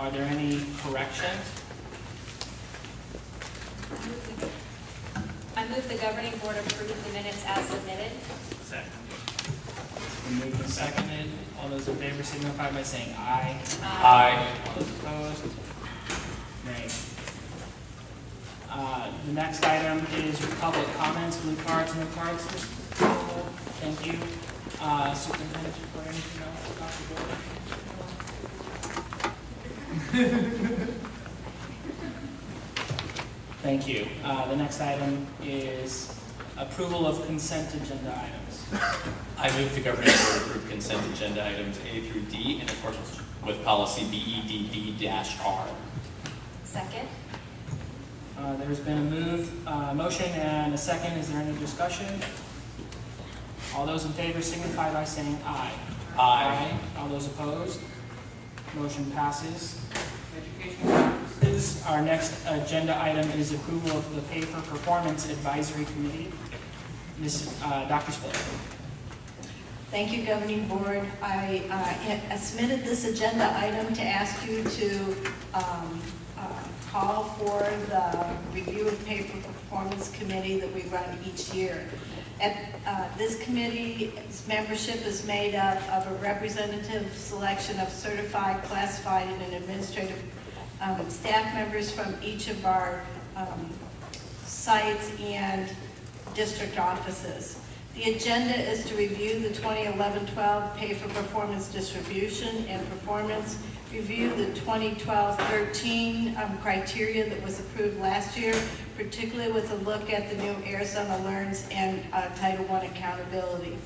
Are there any corrections? I move the governing board approve the minutes as submitted. Second. It's been moved and seconded. All those in favor signify by saying aye. Aye. All those opposed? Nay. The next item is public comments, blue cards, no cards. Thank you. Superintendent, or anything else? Dr. Gordon? Thank you. The next item is approval of consent agenda items. I move the governing board approve consent agenda items A through D in accordance with policy BEDD-R. Second. There's been a motion and a second. Is there any discussion? All those in favor signify by saying aye. Aye. All those opposed? Motion passes. Education purposes, our next agenda item is approval of the Pay for Performance Advisory Committee. Dr. Spiller. Thank you, Governing Board. I submitted this agenda item to ask you to call for the review of pay for performance committee that we run each year. This committee's membership is made up of a representative selection of certified, classified, and administrative staff members from each of our sites and district offices. The agenda is to review the 2011-12 pay for performance distribution and performance, review the 2012-13 criteria that was approved last year, particularly with a look at the new Arizona Learns and Title I accountability.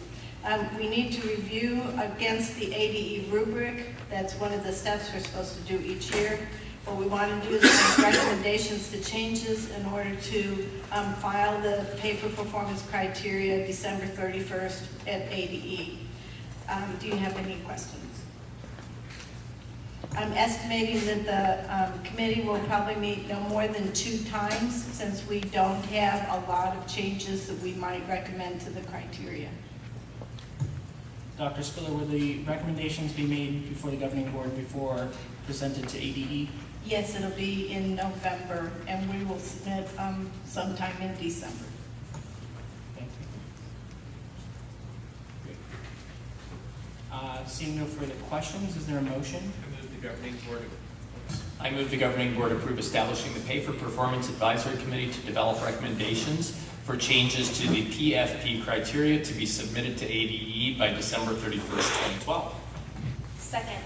We need to review against the ADE rubric. That's one of the steps we're supposed to do each year. What we want to do is make recommendations to changes in order to file the pay for performance criteria December 31st at ADE. Do you have any questions? I'm estimating that the committee will probably meet no more than 2 times since we don't have a lot of changes that we might recommend to the criteria. Dr. Spiller, will the recommendations be made before the governing board before presented to ADE? Yes, it'll be in November, and we will submit sometime in December. Thank you. Great. Seeing no further questions, is there a motion? I move the governing board approve establishing the Pay for Performance Advisory Committee to develop recommendations for changes to the PFP criteria to be submitted to ADE by December 31st, 2012. Second.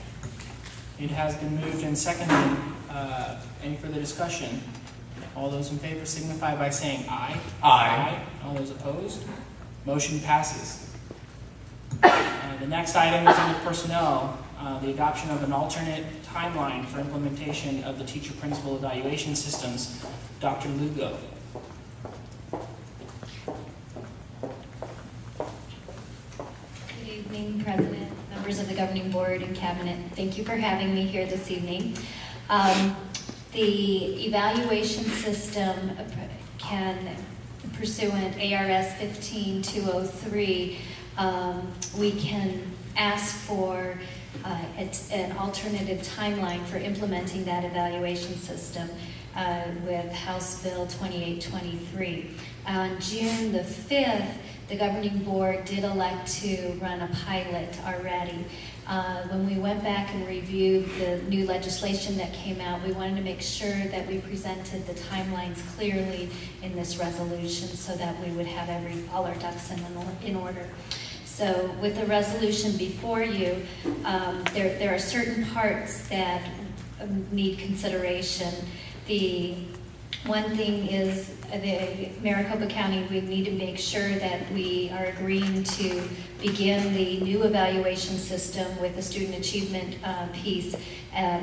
It has been moved and seconded. Any further discussion? All those in favor signify by saying aye. Aye. All those opposed? Motion passes. The next item is under personnel, the adoption of an alternate timeline for implementation of the teacher-principal evaluation systems. Dr. Lugo. Good evening, President, members of the Governing Board, and Cabinet. Thank you for having me here this evening. The evaluation system can, pursuant ARS 15203, we can ask for an alternative timeline for implementing that evaluation system with House Bill 2823. On June the 5th, the Governing Board did elect to run a pilot already. When we went back and reviewed the new legislation that came out, we wanted to make sure that we presented the timelines clearly in this resolution so that we would have all our ducks in order. So with the resolution before you, there are certain parts that need consideration. The one thing is the Maricopa County, we need to make sure that we are agreeing to begin the new evaluation system with the student achievement piece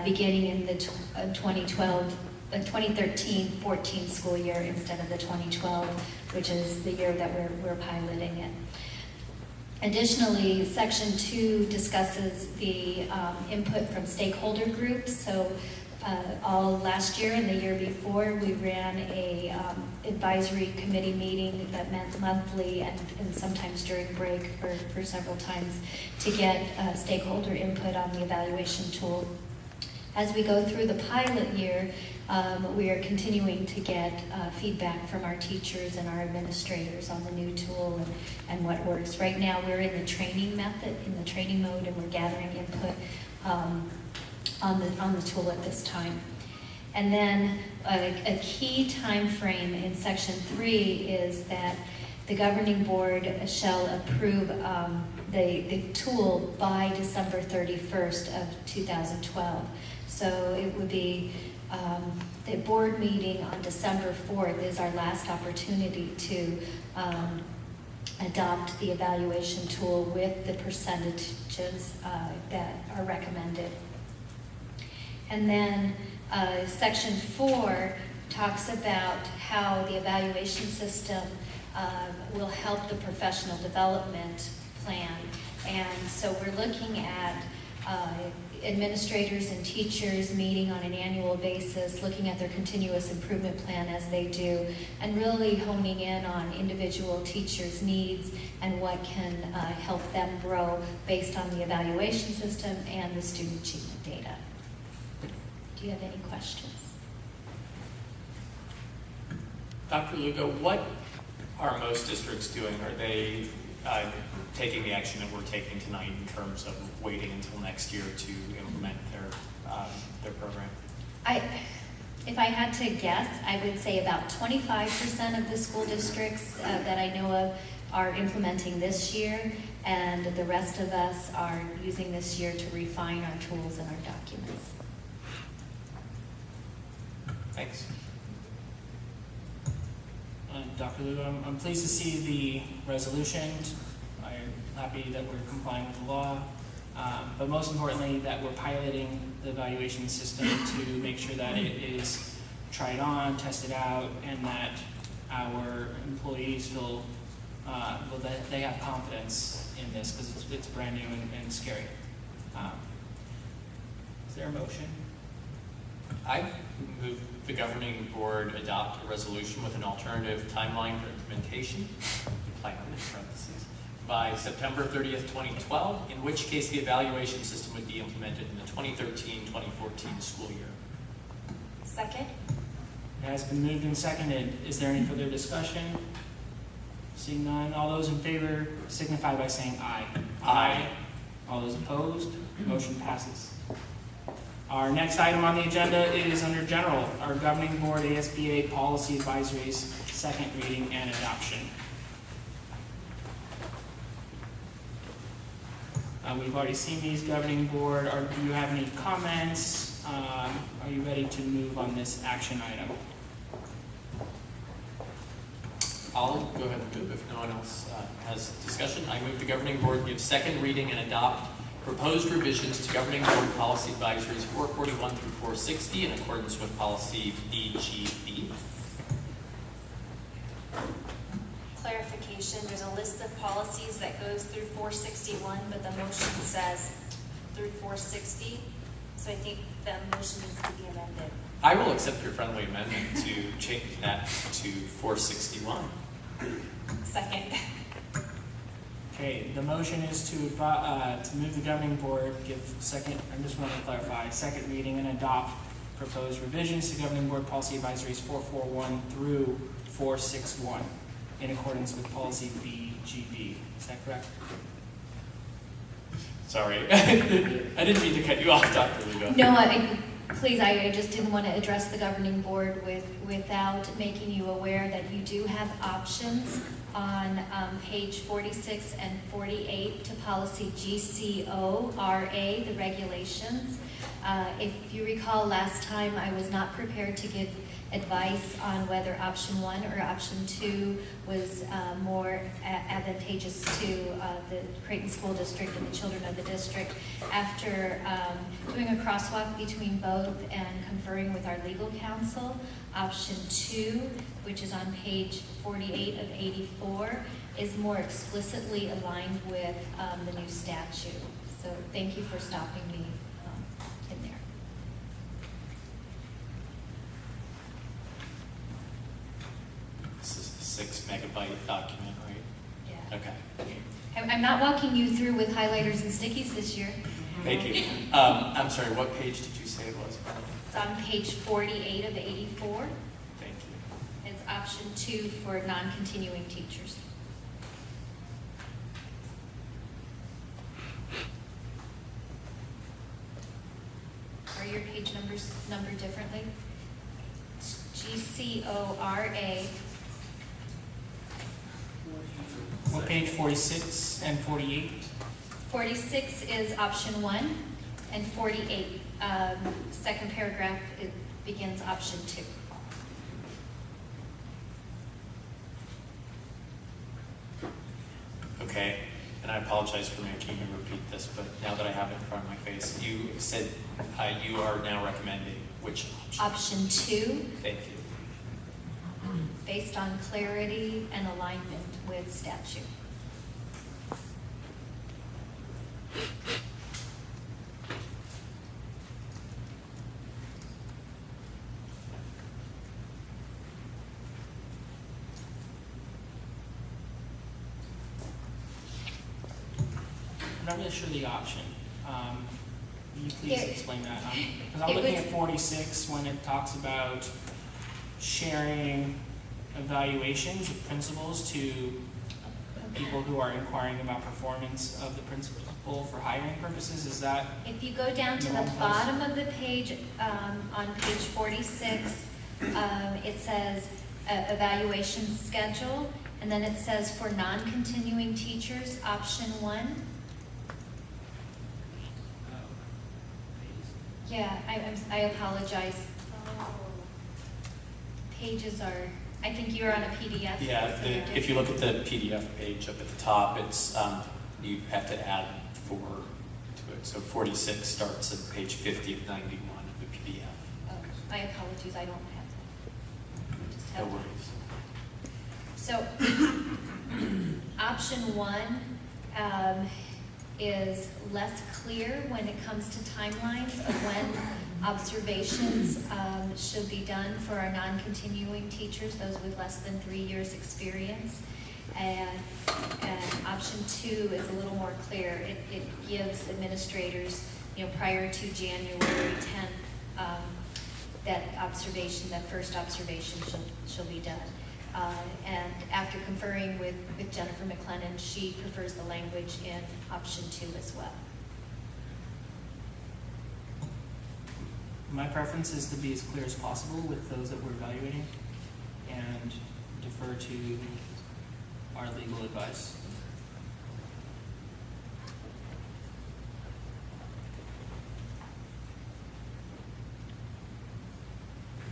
beginning in the 2013-14 school year instead of the 2012, which is the year that we're piloting it. Additionally, Section 2 discusses the input from stakeholder groups. So all last year and the year before, we ran a advisory committee meeting that met monthly and sometimes during break for several times to get stakeholder input on the evaluation tool. As we go through the pilot year, we are continuing to get feedback from our teachers and our administrators on the new tool and what works. Right now, we're in the training method, in the training mode, and we're gathering input on the tool at this time. And then a key time frame in Section 3 is that the governing board shall approve the tool by December 31st of 2012. So it would be the board meeting on December 4th is our last opportunity to adopt the evaluation tool with the percentages that are recommended. And then Section 4 talks about how the evaluation system will help the professional development plan. And so we're looking at administrators and teachers meeting on an annual basis, looking at their continuous improvement plan as they do, and really honing in on individual teachers' needs and what can help them grow based on the evaluation system and the student achievement data. Do you have any questions? Dr. Lugo, what are most districts doing? Are they taking the action that we're taking tonight in terms of waiting until next year to implement their program? If I had to guess, I would say about 25% of the school districts that I know of are implementing this year, and the rest of us are using this year to refine our tools and our documents. Thanks. Dr. Lugo, I'm pleased to see the resolution. I'm happy that we're complying with the law, but most importantly that we're piloting the evaluation system to make sure that it is tried on, tested out, and that our employees feel that they have confidence in this because it's brand new and scary. Is there a motion? I move the governing board adopt a resolution with an alternative timeline for implementation, plan in parentheses, by September 30th, 2012, in which case the evaluation system would be implemented in the 2013-2014 school year. Second? It has been moved and seconded. Is there any further discussion? Seeing none, all those in favor signify by saying aye. Aye. All those opposed, motion passes. Our next item on the agenda is under general, our governing board ASBA policy advisories, second reading and adoption. We've already seen these governing board. Do you have any comments? Are you ready to move on this action item? I'll go ahead and move if no one else has discussion. I move the governing board give second reading and adopt proposed revisions to governing board policy advisories 441 through 460 in accordance with policy BGB. Clarification, there's a list of policies that goes through 461, but the motion says through 460. So I think the motion needs to be amended. I will accept your friendly amendment to change that to 461. Second. Okay, the motion is to move the governing board, give second, I just want to clarify, second reading and adopt proposed revisions to governing board policy advisories 441 through 461 in accordance with policy BGB. Is that correct? Sorry, I didn't mean to cut you off, Dr. Lugo. No, please, I just didn't want to address the governing board without making you aware that you do have options on page 46 and 48 to policy GCORA, the regulations. If you recall last time, I was not prepared to give advice on whether option 1 or option 2 was more advantageous to the Creighton School District and the children of the district. After doing a crosswalk between both and conferring with our legal counsel, option 2, which is on page 48 of 84, is more explicitly aligned with the new statute. So thank you for stopping me in there. This is the 6 megabyte document, right? Yeah. Okay. I'm not walking you through with highlighters and stickies this year. Thank you. I'm sorry, what page did you say it was? It's on page 48 of 84. Thank you. It's option 2 for non-continuing teachers. Are your page numbers numbered differently? It's GCORA. What page, 46 and 48? 46 is option 1, and 48, second paragraph, it begins option 2. Okay, and I apologize for making you repeat this, but now that I have it in front of my face, you said you are now recommending which option? Option 2, Thank you. based on clarity and alignment with statute. I'm not really sure the option. Will you please There- explain that? Because I'm it looking was- at 46 when it talks about sharing evaluations of principals to people who are inquiring about performance of the principal for hiring purposes. Is that, If you go down to In the one place. bottom of the page, on page 46, it says evaluation schedule, and then it says for non-continuing teachers, option 1. Yeah, I apologize. Pages are, I think you're on a PDF. Yeah, if you look at the PDF page up at the top, it's, you have to add 4 to it. So 46 starts at page 50 of 91 of the PDF. Oh, my apologies, I don't have that. I just No have- worries. So, option 1 is less clear when it comes to timelines of when observations should be done for our non-continuing teachers, those with less than 3 years' experience. And option 2 is a little more clear. It gives administrators, prior to January 10th, that first observation shall be done. And after conferring with Jennifer McLennan, she prefers the language in option 2 as well. my preference is to be as clear as possible with those that we're evaluating and defer to our legal advice.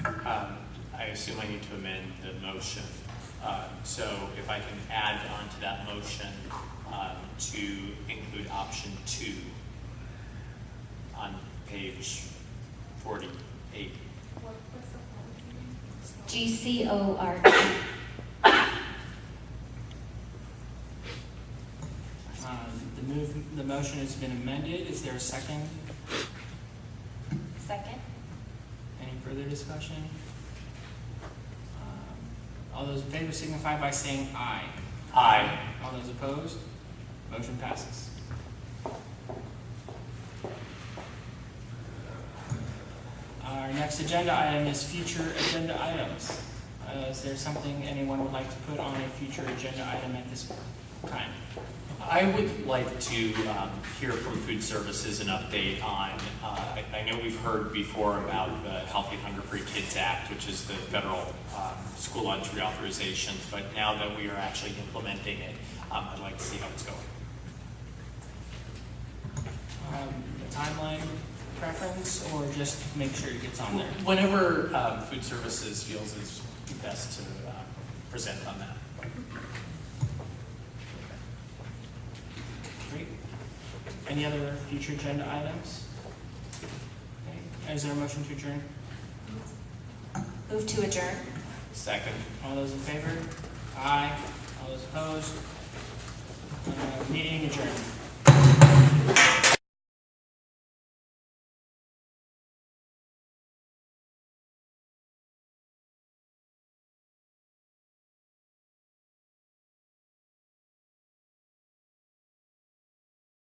I assume I need to amend the motion. So if I can add on to that motion to include option 2 on page 48. GCORA. The motion has been amended. Is there a second? Second? Any further discussion? All those in favor signify by saying aye. Aye. All those opposed? Motion passes. Our next agenda item is future agenda items. Is there something anyone would like to put on a future agenda item at this time? I would like to hear from Food Services an update on, I know we've heard before about the Healthy Hunger-Free Kids Act, which is the federal school lunch reauthorization, but now that we are actually implementing it, I'd like to see how it's going. Timeline preference, or just make sure it gets on there? Whenever Food Services feels it's best to present on that. Great. Any other future agenda items? Okay. Is there a motion to adjourn? Move to adjourn. Second. All those in favor? Aye. All those opposed? Meeting adjourned.